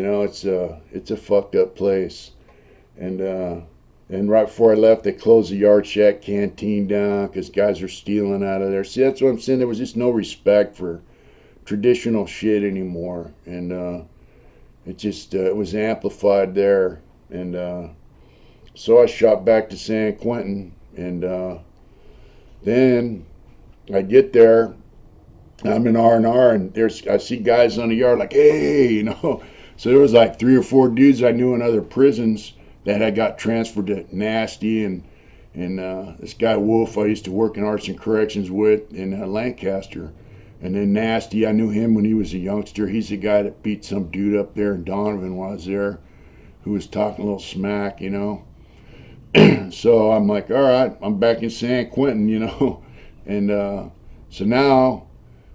it's a fucked up place. And right before I left, they closed the Yard Shack canteen down because guys are stealing out of there. See, that's what I'm saying. There was just no respect for traditional shit anymore, and it was amplified there. And so I shot back to San Quentin, and then I get there. I'm in R&R, and I see guys on the yard like, hey. So there was like 3 or 4 dudes I knew in other prisons that had got transferred to Nasty, and this guy Wolf I used to work in Arts and Corrections with in Lancaster. And then Nasty, I knew him when he was a youngster. He's the guy that beat some dude up there in Donovan while I was there, who was talking a little smack. So I'm like, all right, I'm back in San Quentin, and so now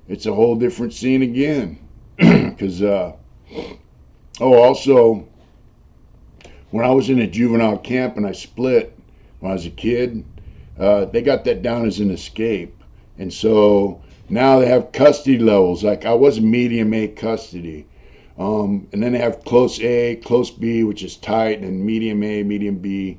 it's a whole different scene again. Because also, when I was in a juvenile camp and I split when I was a kid, they got that down as an escape. And so now they have custody levels. Like I was medium A custody. And then they have close A, close B, which is tight, and medium A, medium B,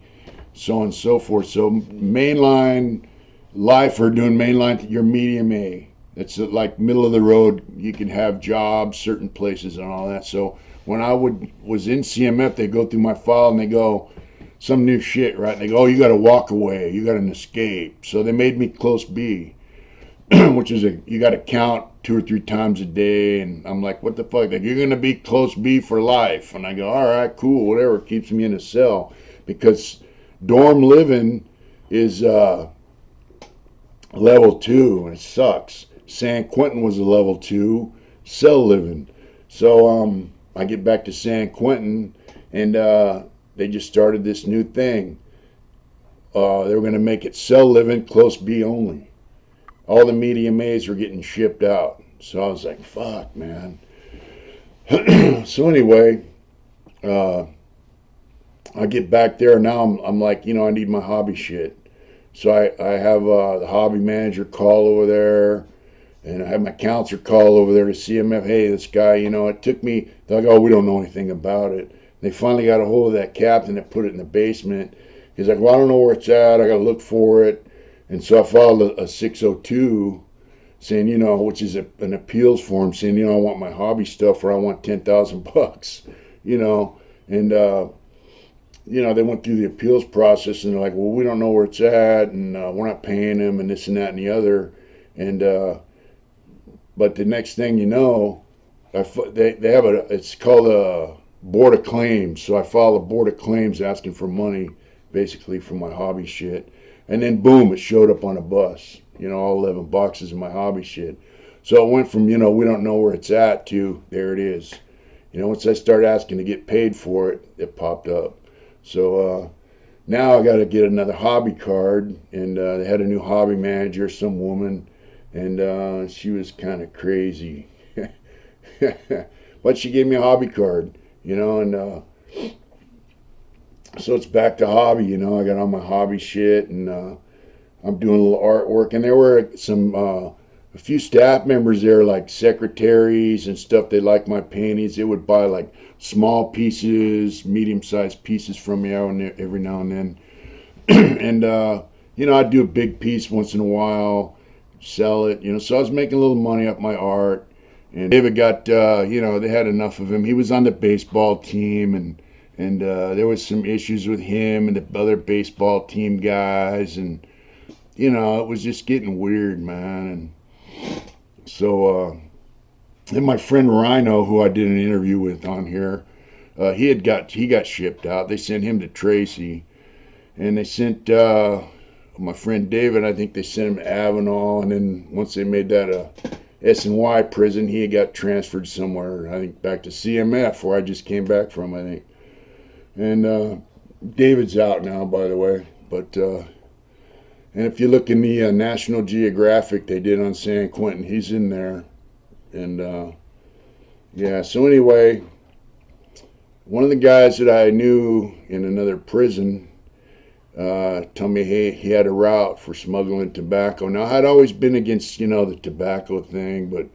so on and so forth. So mainline lifer doing mainline, you're medium A. It's like middle of the road. You can have jobs, certain places, and all that. So when I was in CMF, they go through my file and they go, some new shit, right? And they go, oh, you got to walk away. You got an escape. So they made me close B, which is you got to count 2 or 3 times a day. And I'm like, what the fuck? Like, you're going to be close B for life. And I go, all right, cool, whatever. It keeps me in a cell because dorm living is level 2, and it sucks. San Quentin was a level 2 cell living. So I get back to San Quentin, and they just started this new thing. They were going to make it cell living, close B only. All the medium A's were getting shipped out. So I was like, fuck, man. So anyway, I get back there, and now I'm like, I need my hobby shit. So I have the hobby manager call over there, and I have my counselor call over there to CMF. Hey, this guy, it took me, they're like, oh, we don't know anything about it. They finally got a hold of that captain that put it in the basement. He's like, well, I don't know where it's at. I got to look for it. And so I filed a 602 saying, which is an appeals form saying, I want my hobby stuff, or I want $10,000, and, they went through the appeals process, and they're like, well, we don't know where it's at, and we're not paying them, and this and that and the other. And, but the next thing you know, they have it's called a board of claims. So I filed a board of claims asking for money, basically for my hobby shit. And then boom, it showed up on a bus, all 11 boxes of my hobby shit. So it went from, we don't know where it's at to there it is. Once I started asking to get paid for it, it popped up. So now I got to get another hobby card, and they had a new hobby manager, some woman, and she was kind of crazy. But she gave me a hobby card, and so it's back to hobby, I got all my hobby shit, and I'm doing a little artwork. And there were a few staff members there, like secretaries and stuff. They liked my paintings. They would buy like small pieces, medium-sized pieces from me every now and then. And I'd do a big piece once in a while, sell it, so I was making a little money off my art. And David got, they had enough of him. He was on the baseball team, and there was some issues with him and the other baseball team guys, and it was just getting weird, man. And so then my friend Rhino, who I did an interview with on here, he got shipped out. They sent him to Tracy, and they sent my friend David, I think they sent him to Avenal, and then once they made that a S&Y prison, he got transferred somewhere, I think back to CMF, where I just came back from, I think. And David's out now, by the way. But and if you look in the National Geographic they did on San Quentin, he's in there. And yeah, so anyway, one of the guys that I knew in another prison told me he had a route for smuggling tobacco. Now, I'd always been against, the tobacco thing, but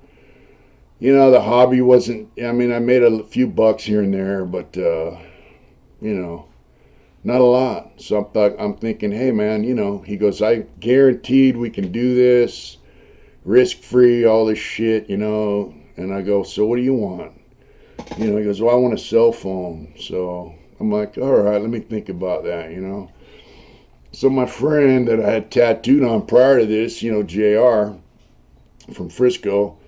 the hobby wasn't, I mean, I made a few bucks here and there, but, you know, not a lot. So I'm thinking, hey, man, he goes, I guaranteed we can do this, risk free, all this shit, And I go, so what do you want? He goes, well, I want a cell phone. So I'm like, all right, let me think about that. So my friend that I had tattooed on prior to this, JR from Frisco,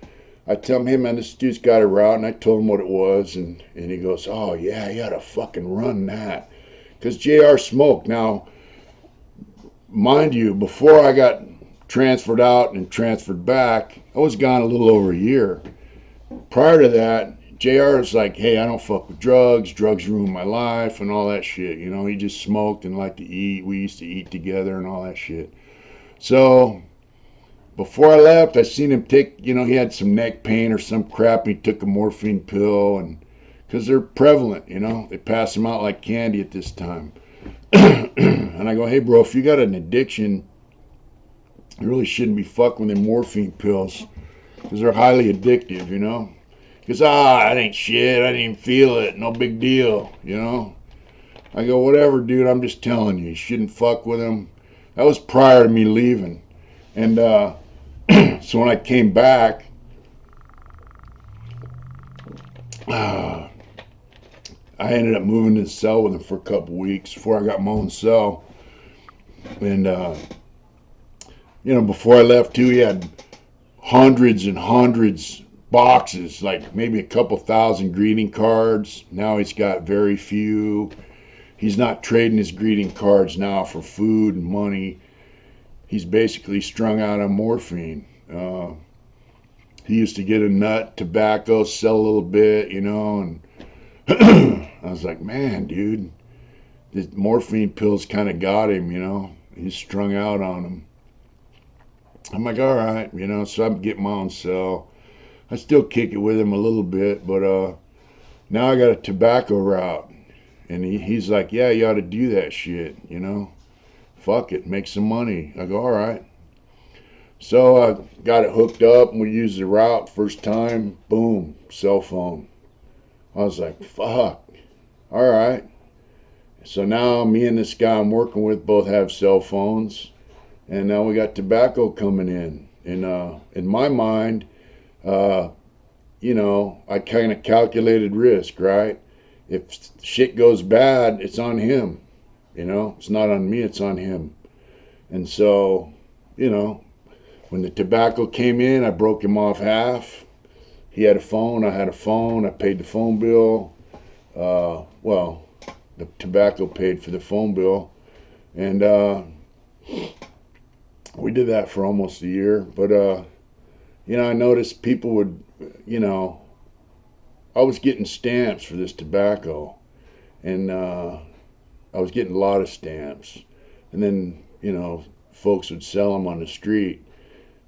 I tell him, hey man, this dude's got a route, and I told him what it was, and he goes, oh yeah, you gotta fucking run that. Because JR smoked. Now, mind you, before I got transferred out and transferred back, I was gone a little over a year. Prior to that, JR was like, hey, I don't fuck with drugs. Drugs ruin my life and all that shit. He just smoked and liked to eat. We used to eat together and all that shit. So before I left, I seen him take, he had some neck pain or some crap. And he took a morphine pill, and because they're prevalent, they pass them out like candy at this time. And I go, hey, bro, if you got an addiction, you really shouldn't be fucking with them morphine pills because they're highly addictive, Because, that ain't shit. I didn't even feel it. No big deal, I go, whatever, dude. I'm just telling you. You shouldn't fuck with them. That was prior to me leaving. And so when I came back, I ended up moving to the cell with him for a couple weeks before I got my own cell. And, before I left, too, he had hundreds and hundreds boxes, like maybe a couple thousand greeting cards. Now he's got very few. He's not trading his greeting cards now for food and money. He's basically strung out on morphine. He used to get a nut, tobacco, sell a little bit, and I was like, man, dude, the morphine pills kind of got him, He's strung out on them. I'm like, all right, so I'm getting my own cell. I still kick it with him a little bit, but now I got a tobacco route. And he's like, yeah, you ought to do that shit, Fuck it, make some money. I go, all right. So I got it hooked up, and we used the route first time. Boom, cell phone. I was like, fuck, all right. So now me and this guy I'm working with both have cell phones, and now we got tobacco coming in. And in my mind, I kind of calculated risk, right? If shit goes bad, it's on him. It's not on me, it's on him. And so, when the tobacco came in, I broke him off half. He had a phone, I had a phone, I paid the phone bill. The tobacco paid for the phone bill. And we did that for almost a year. But, I noticed people would, I was getting stamps for this tobacco. And I was getting a lot of stamps. And then, folks would sell them on the street.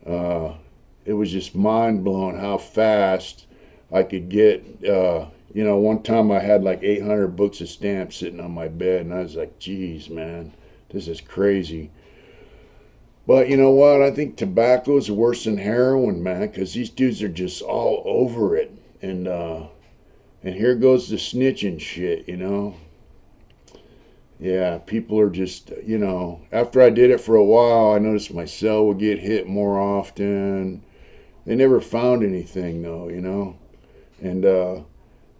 It was just mind-blowing how fast I could get. One time I had like 800 books of stamps sitting on my bed, and I was like, geez, man, this is crazy. But you know what? I think tobacco is worse than heroin, man, because these dudes are just all over it. And here goes the snitching shit, Yeah, people are just, after I did it for a while, I noticed my cell would get hit more often. They never found anything, though, And,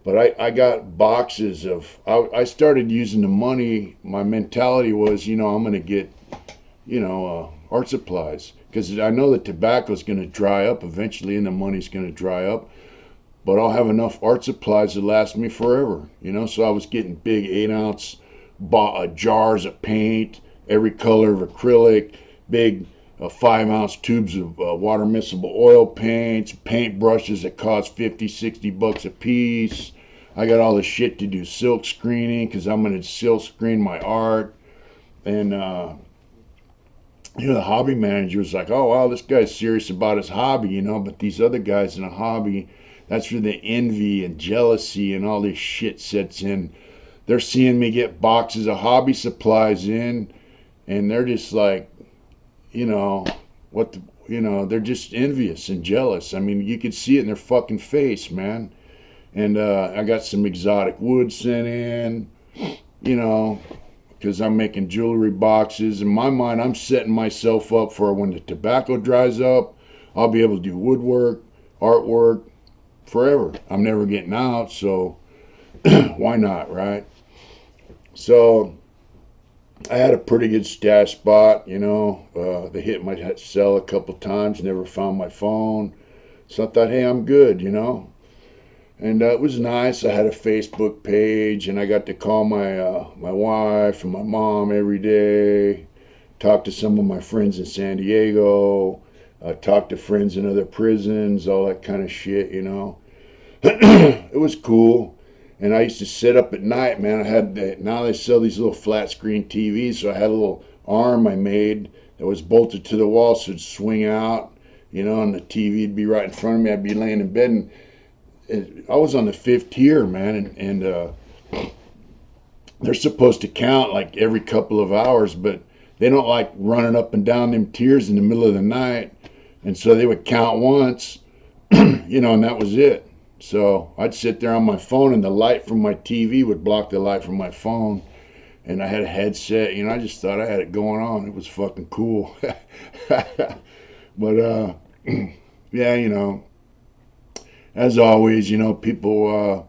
but I got boxes of, I started using the money. My mentality was, I'm going to get, art supplies. Because I know that tobacco is going to dry up eventually, and the money's going to dry up. But I'll have enough art supplies to last me forever, So I was getting big 8-ounce jars of paint, every color of acrylic, big 5-ounce tubes of water miscible oil paints, paint brushes that cost 50, 60 bucks a piece. I got all the shit to do silk screening because I'm going to silk screen my art. And, the hobby manager was like, oh, wow, this guy's serious about his hobby, but these other guys in a hobby, that's where the envy and jealousy and all this shit sets in. They're seeing me get boxes of hobby supplies in, and they're just like, they're just envious and jealous. I mean, you could see it in their fucking face, man. And I got some exotic wood sent in, you know, because I'm making jewelry boxes. In my mind, I'm setting myself up for when the tobacco dries up, I'll be able to do woodwork, artwork forever. I'm never getting out, so why not, right? So I had a pretty good stash spot, They hit my cell a couple times, never found my phone. So I thought, hey, I'm good, And it was nice. I had a Facebook page, and I got to call my wife and my mom every day. Talk to some of my friends in San Diego. Talk to friends in other prisons, all that kind of shit, It was cool. And I used to sit up at night, man. Now they sell these little flat screen TVs, so I had a little arm I made that was bolted to the wall, so it'd swing out, and the TV'd be right in front of me. I'd be laying in bed, and I was on the fifth tier, man, and they're supposed to count like every couple of hours, but they don't like running up and down them tiers in the middle of the night, and so they would count once, and that was it. So I'd sit there on my phone, and the light from my TV would block the light from my phone, and I had a headset. I just thought I had it going on. It was fucking cool. But yeah, as always, people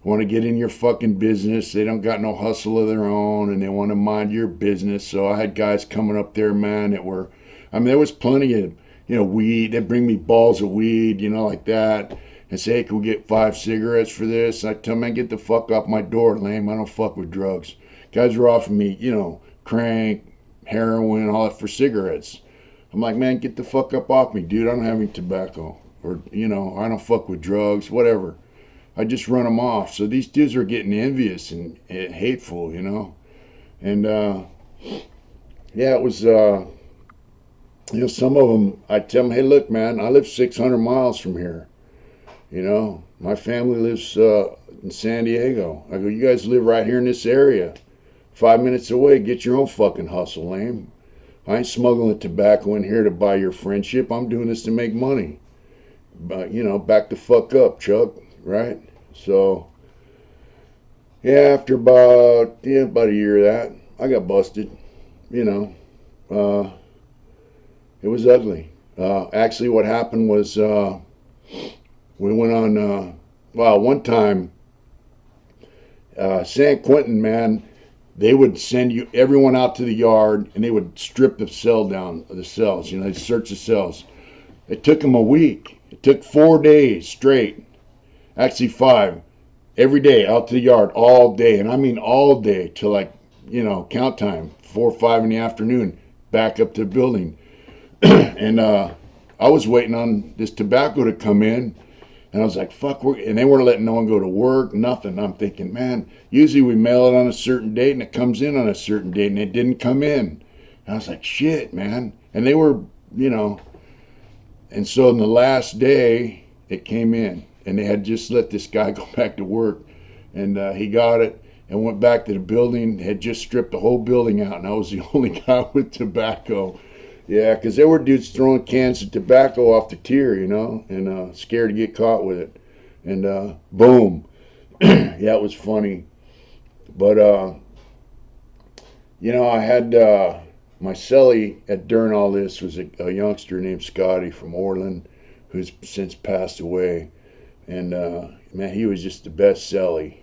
want to get in your fucking business. They don't got no hustle of their own, and they want to mind your business. So I had guys coming up there, man, there was plenty of, weed. They'd bring me balls of weed, like that, and say, hey, can we get 5 cigarettes for this? I tell them, man, get the fuck off my door, lame. I don't fuck with drugs. Guys were offering me, crank, heroin, all that for cigarettes. I'm like, man, get the fuck up off me, dude. I don't have any tobacco. Or, I don't fuck with drugs, whatever. I just run them off. So these dudes are getting envious and hateful, And, yeah, it was, some of them, I tell them, hey, look, man, I live 600 miles from here. My family lives in San Diego. I go, you guys live right here in this area. 5 minutes away, get your own fucking hustle, lame. I ain't smuggling tobacco in here to buy your friendship. I'm doing this to make money. But, back the fuck up, Chuck, right? So, yeah, after about a year of that, I got busted. It was ugly. Actually, what happened was we went on, one time, San Quentin, man, they would send everyone out to the yard, and they would strip the cells. They'd search the cells. It took them a week. It took 4 days straight. Actually 5. Every day out to the yard, all day. And I mean all day till count time, 4 or 5 in the afternoon, back up to the building. And I was waiting on this tobacco to come in. And I was like, fuck, and they weren't letting no one go to work, nothing. I'm thinking, man, usually we mail it on a certain date and it comes in on a certain date, and it didn't come in. And I was like, shit, man. And they were, and so on the last day, it came in. And they had just let this guy go back to work. And he got it and went back to the building, had just stripped the whole building out. And I was the only guy with tobacco. Yeah, because there were dudes throwing cans of tobacco off the tier, and scared to get caught with it. And boom. Yeah, it was funny. But, I had my cellie during all this was a youngster named Scotty from Orland, who's since passed away. And, man, he was just the best cellie,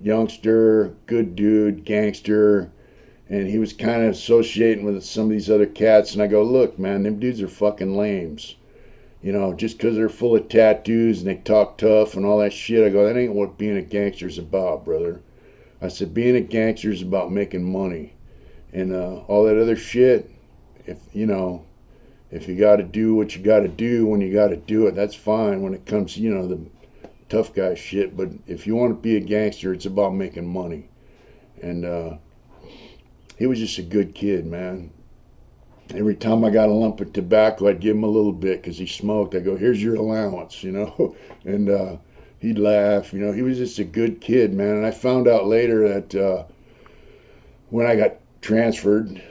youngster, good dude, gangster. And he was kind of associating with some of these other cats. And I go, look, man, them dudes are fucking lames. Just because they're full of tattoos and they talk tough and all that shit. I go, that ain't what being a gangster's about, brother. I said, being a gangster is about making money. And all that other shit, if you got to do what you got to do when you got to do it, that's fine when it comes to, the tough guy shit. But if you want to be a gangster, it's about making money. And, he was just a good kid, man. Every time I got a lump of tobacco, I'd give him a little bit because he smoked. I go, here's your allowance, And he'd laugh, He was just a good kid, man. And I found out later that when I got transferred,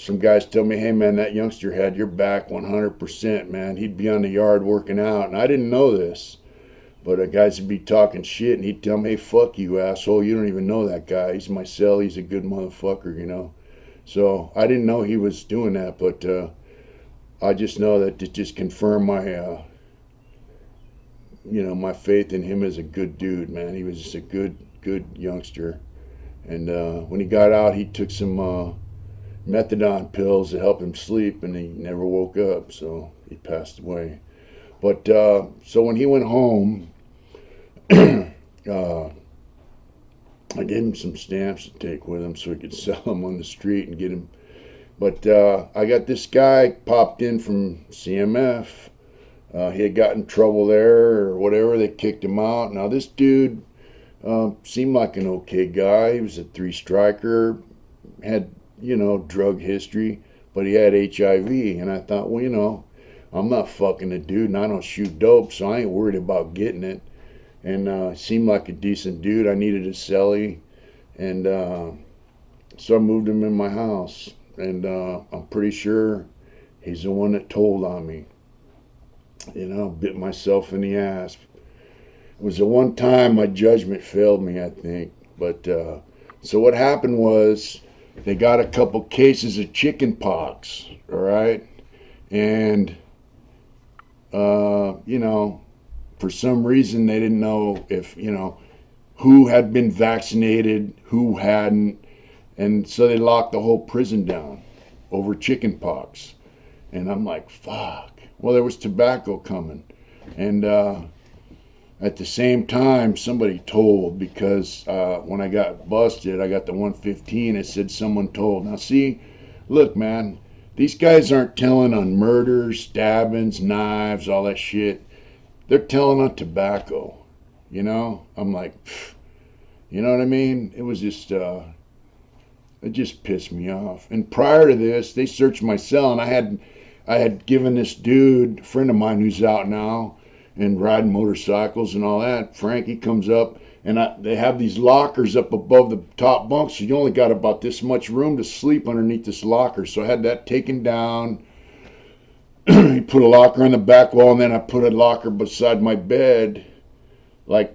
some guys tell me, hey man, that youngster had your back 100%, man. He'd be on the yard working out. And I didn't know this. But guys would be talking shit, and he'd tell me, hey, fuck you, asshole. You don't even know that guy. He's my cell. He's a good motherfucker, you know. So I didn't know he was doing that, but I just know that it just confirmed my, my faith in him as a good dude, man. He was just a good youngster. And when he got out, he took some methadone pills to help him sleep, and he never woke up, so he passed away. But so when he went home, I gave him some stamps to take with him so he could sell them on the street and get him. But I got this guy popped in from CMF. He had gotten in trouble there or whatever. They kicked him out. Now this dude seemed like an okay guy. He was a 3-striker, had, drug history, but he had HIV. And I thought, well, I'm not fucking a dude and I don't shoot dope, so I ain't worried about getting it. And seemed like a decent dude. I needed a celly. And so I moved him in my house. And I'm pretty sure he's the one that told on me. Bit myself in the ass. It was the one time my judgment failed me, I think. But so what happened was they got a couple cases of chicken pox, all right? And, for some reason they didn't know if, who had been vaccinated, who hadn't. And so they locked the whole prison down over chicken pox. And I'm like, fuck. Well, there was tobacco coming. And at the same time, somebody told, because when I got busted, I got the 115. It said someone told. Now, see, look, man, these guys aren't telling on murders, stabbings, knives, all that shit. They're telling on tobacco. I'm like, you know what I mean? It was just, it just pissed me off. And prior to this, they searched my cell, and I had given this dude, a friend of mine who's out now and riding motorcycles and all that, Frank, he comes up, and they have these lockers up above the top bunk, so you only got about this much room to sleep underneath this locker. So I had that taken down. He put a locker on the back wall, and then I put a locker beside my bed, like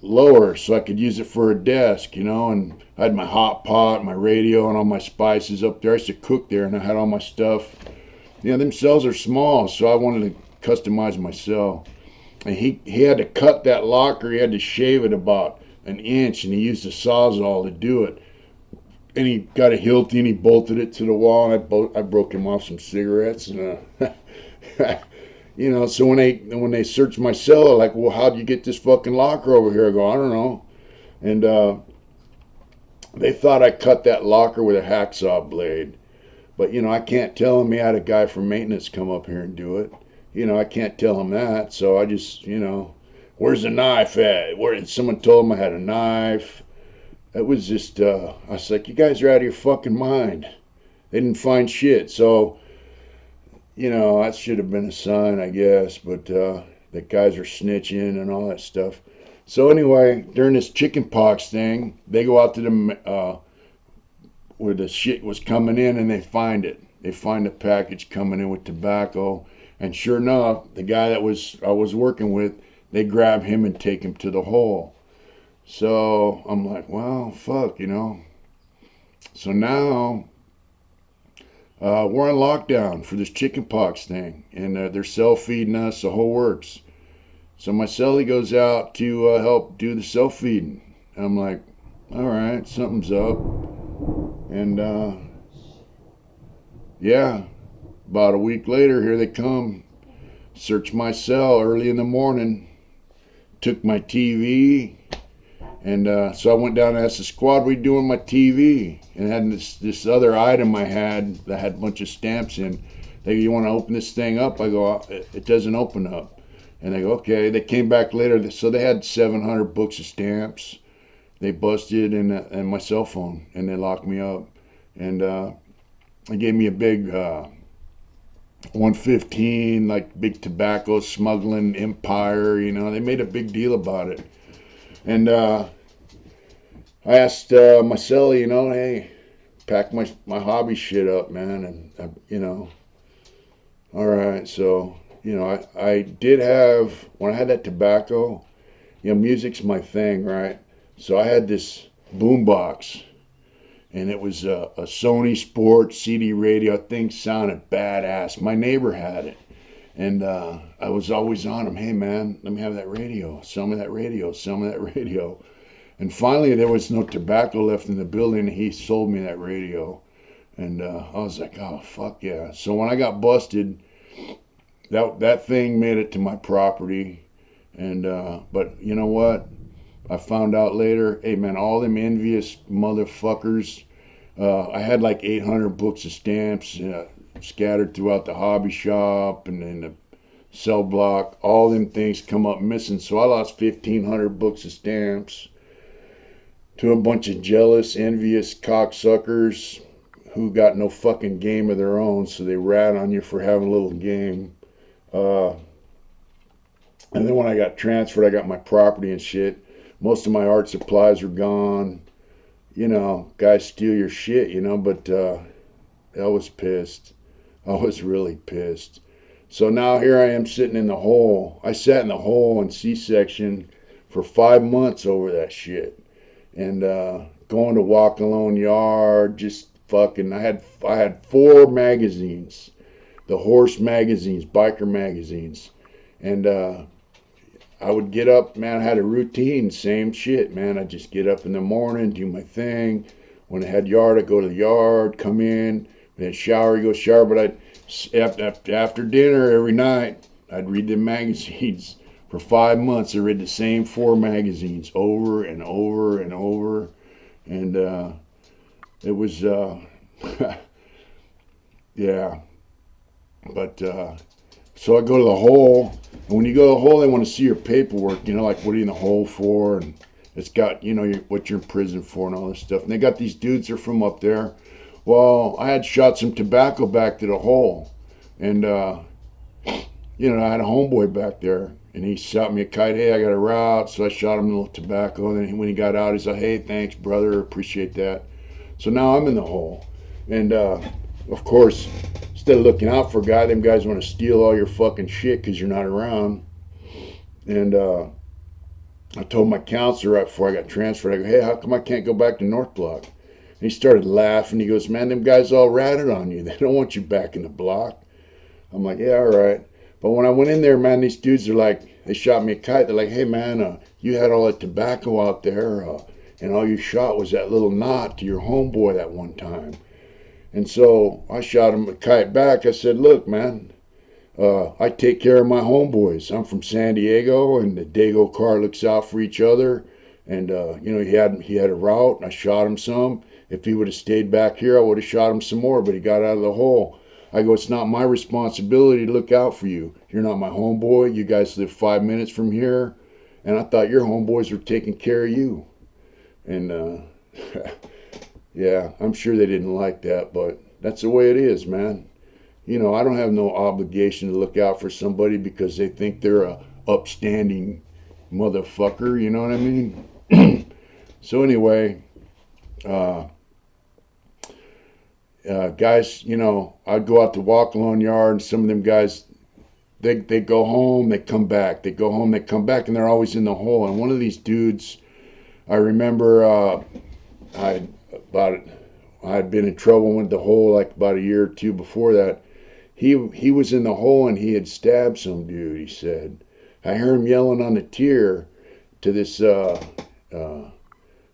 lower, so I could use it for a desk, and I had my hot pot, my radio, and all my spices up there. I used to cook there, and I had all my stuff. Them cells are small, so I wanted to customize my cell. And he had to cut that locker. He had to shave it about an inch, and he used a Sawzall to do it. And he got a Hilti, and he bolted it to the wall. And I broke him off some cigarettes, and so when they searched my cell, they're like, well, how'd you get this fucking locker over here? I go, I don't know. And they thought I cut that locker with a hacksaw blade. But, I can't tell them. He had a guy from maintenance come up here and do it. I can't tell him that. So I just, where's the knife at? Someone told him I had a knife. It was just, I was like, you guys are out of your fucking mind. They didn't find shit. So, that should have been a sign, I guess. But the guys are snitching and all that stuff. So anyway, during this chicken pox thing, they go out to the where the shit was coming in, and they find it. They find a package coming in with tobacco, and sure enough, the guy that I was working with, they grab him and take him to the hole. So I'm like, well, fuck, So now we're on lockdown for this chicken pox thing, and they're self-feeding us, the whole works. So my cellie goes out to help do the self-feeding. I'm like, all right, something's up. And about a week later, here they come. Search my cell early in the morning. Took my TV. And so I went down and asked the squad, what are you doing with my TV? And had this other item I had that had a bunch of stamps in. They go, you want to open this thing up? I go, it doesn't open up. And they go, okay. They came back later. So they had 700 books of stamps. They busted and my cell phone, and they locked me up. And they gave me a big 115, like big tobacco smuggling empire. They made a big deal about it. And I asked my cellie, hey, pack my hobby shit up, man, and all right. So I did have when I had that tobacco. Music's my thing, right? So I had this boombox, and it was a Sony Sport CD radio. Thing sounded badass. My neighbor had it, and I was always on him. Hey man, let me have that radio. Sell me that radio. Sell me that radio. And finally, there was no tobacco left in the building. And he sold me that radio, and I was like, oh fuck yeah. So when I got busted, that thing made it to my property, and but you know what? I found out later, hey man, all them envious motherfuckers. I had like 800 books of stamps scattered throughout the hobby shop and in the cell block. All them things come up missing. So I lost 1,500 books of stamps to a bunch of jealous, envious cocksuckers who got no fucking game of their own. So they rat on you for having a little game. And then when I got transferred, I got my property and shit. Most of my art supplies were gone. Guys steal your shit, but I was pissed. I was really pissed. So now here I am sitting in the hole. I sat in the hole in C-section for 5 months over that shit. And going to Walk Alone Yard, just fucking, I had 4 magazines. The horse magazines, biker magazines. And I would get up, man, I had a routine, same shit, man. I'd just get up in the morning, do my thing. When I had yard, I'd go to the yard, come in, then shower, go shower. But after dinner every night, I'd read the magazines. For 5 months, I read the same 4 magazines over and over and over. And it was, yeah. But, so I go to the hole, and when you go to the hole, they want to see your paperwork, like what are you in the hole for, and it's got, what you're in prison for and all this stuff. And they got these dudes that are from up there. Well, I had shot some tobacco back to the hole, and, I had a homeboy back there, and he shot me a kite. Hey, I got a route, so I shot him a little tobacco, and then when he got out, he said, hey, thanks, brother, appreciate that. So now I'm in the hole, and, of course, instead of looking out for a guy, them guys want to steal all your fucking shit because you're not around. And I told my counselor right before I got transferred, I go, hey, how come I can't go back to North Block? And he started laughing. He goes, man, them guys all ratted on you. They don't want you back in the block. I'm like, yeah, all right. But when I went in there, man, these dudes are like, they shot me a kite. They're like, hey, man, you had all that tobacco out there, and all you shot was that little knot to your homeboy that one time. And so I shot him a kite back. I said, look, man, I take care of my homeboys. I'm from San Diego, and the Dago car looks out for each other. And, he had a route, and I shot him some. If he would have stayed back here, I would have shot him some more, but he got out of the hole. I go, it's not my responsibility to look out for you. You're not my homeboy. You guys live 5 minutes from here. And I thought your homeboys were taking care of you. And, yeah, I'm sure they didn't like that, but that's the way it is, man. I don't have no obligation to look out for somebody because they think they're a upstanding motherfucker, you know what I mean? So anyway, guys, I'd go out to Walk Alone Yard, and some of them guys, they go home, they come back. They go home, they come back, and they're always in the hole. And one of these dudes, I remember I had been in trouble with the hole like about a year or two before that. He was in the hole and he had stabbed some dude, he said. I hear him yelling on the tier to this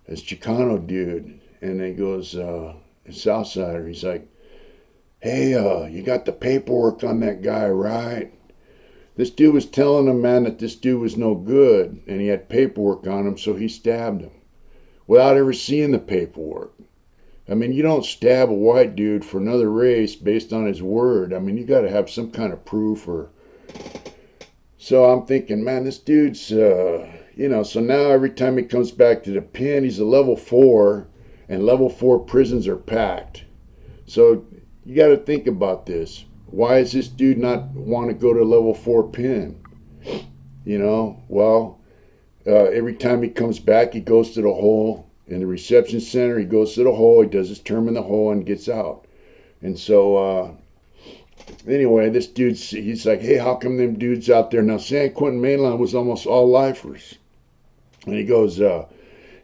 Chicano dude, and he goes, Southsider, he's like, hey, you got the paperwork on that guy, right? This dude was telling him, man, that this dude was no good, and he had paperwork on him, so he stabbed him without ever seeing the paperwork. I mean, you don't stab a white dude for another race based on his word. I mean, you got to have some kind of proof. So I'm thinking, man, this dude's, so now every time he comes back to the pen, he's a level 4, and level 4 prisons are packed. So you got to think about this. Why does this dude not want to go to level 4 pen? Well, every time he comes back, he goes to the hole in the reception center. He goes to the hole, he does his term in the hole, and gets out. And so, anyway, this dude's, he's like, hey, how come them dudes out there? Now, San Quentin mainline was almost all lifers. And he goes,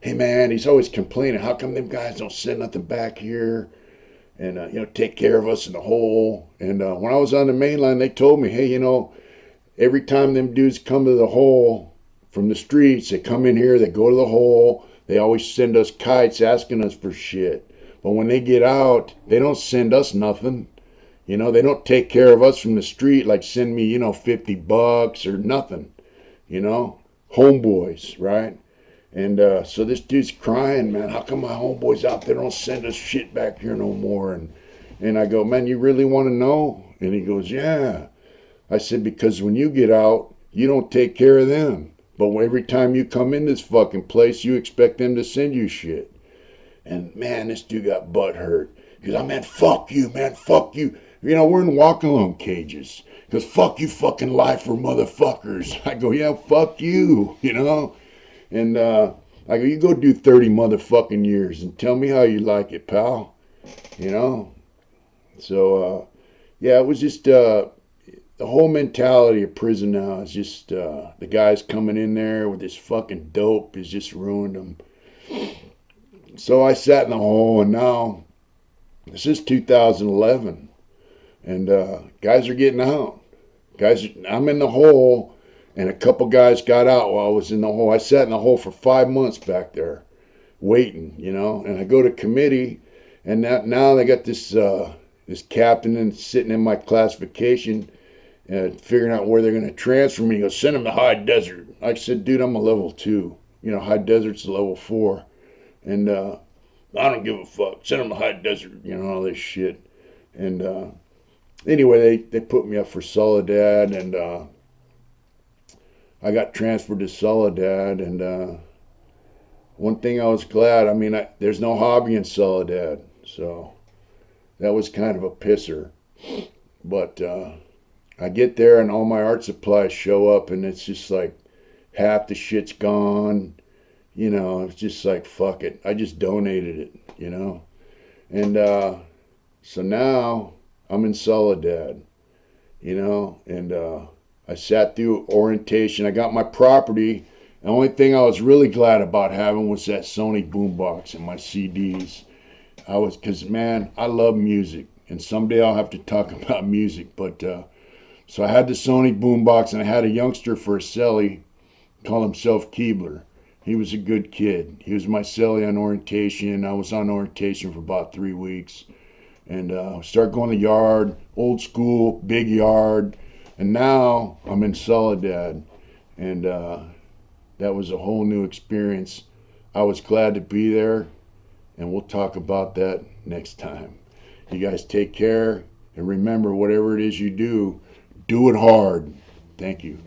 hey, man, he's always complaining, how come them guys don't send nothing back here and, take care of us in the hole? And when I was on the mainline, they told me, hey, every time them dudes come to the hole from the streets, they come in here, they go to the hole, they always send us kites asking us for shit. But when they get out, they don't send us nothing. They don't take care of us from the street, like send me, $50 or nothing. Homeboys, right? And so this dude's crying, man, how come my homeboys out there don't send us shit back here no more? And I go, man, you really want to know? And he goes, yeah. I said, because when you get out, you don't take care of them. But every time you come in this fucking place, you expect them to send you shit. And man, this dude got butt hurt. He goes, oh, man, fuck you, man, fuck you. We're in walk-alone cages. He goes, fuck you fucking lifer motherfuckers. I go, yeah, fuck you, And I go, you go do 30 motherfucking years and tell me how you like it, pal. So, yeah, it was just the whole mentality of prison now is just the guys coming in there with this fucking dope has just ruined them. So I sat in the hole, and now this is 2011. And guys are getting out. I'm in the hole, and a couple guys got out while I was in the hole. I sat in the hole for 5 months back there, waiting, And I go to committee, and now they got this captain and sitting in my classification, figuring out where they're going to transfer me. He goes, send him to high desert. I said, dude, I'm a level 2. High desert's a level 4. And I don't give a fuck. Send him to high desert, all this shit. And anyway, they put me up for Soledad, and I got transferred to Soledad. And one thing I was glad, there's no hobby in Soledad, so that was kind of a pisser. But I get there, and all my art supplies show up, and it's just like half the shit's gone. It's just like, fuck it. I just donated it, And so now I'm in Soledad, and I sat through orientation. I got my property. The only thing I was really glad about having was that Sony boombox and my CDs. Because, man, I love music, and someday I'll have to talk about music. But so I had the Sony boombox, and I had a youngster for a cellie, call himself Keebler. He was a good kid. He was my cellie on orientation. I was on orientation for about 3 weeks. And started going to the yard, old school, big yard. And now I'm in Soledad. And that was a whole new experience. I was glad to be there. And we'll talk about that next time. You guys take care. And remember, whatever it is you do, do it hard. Thank you.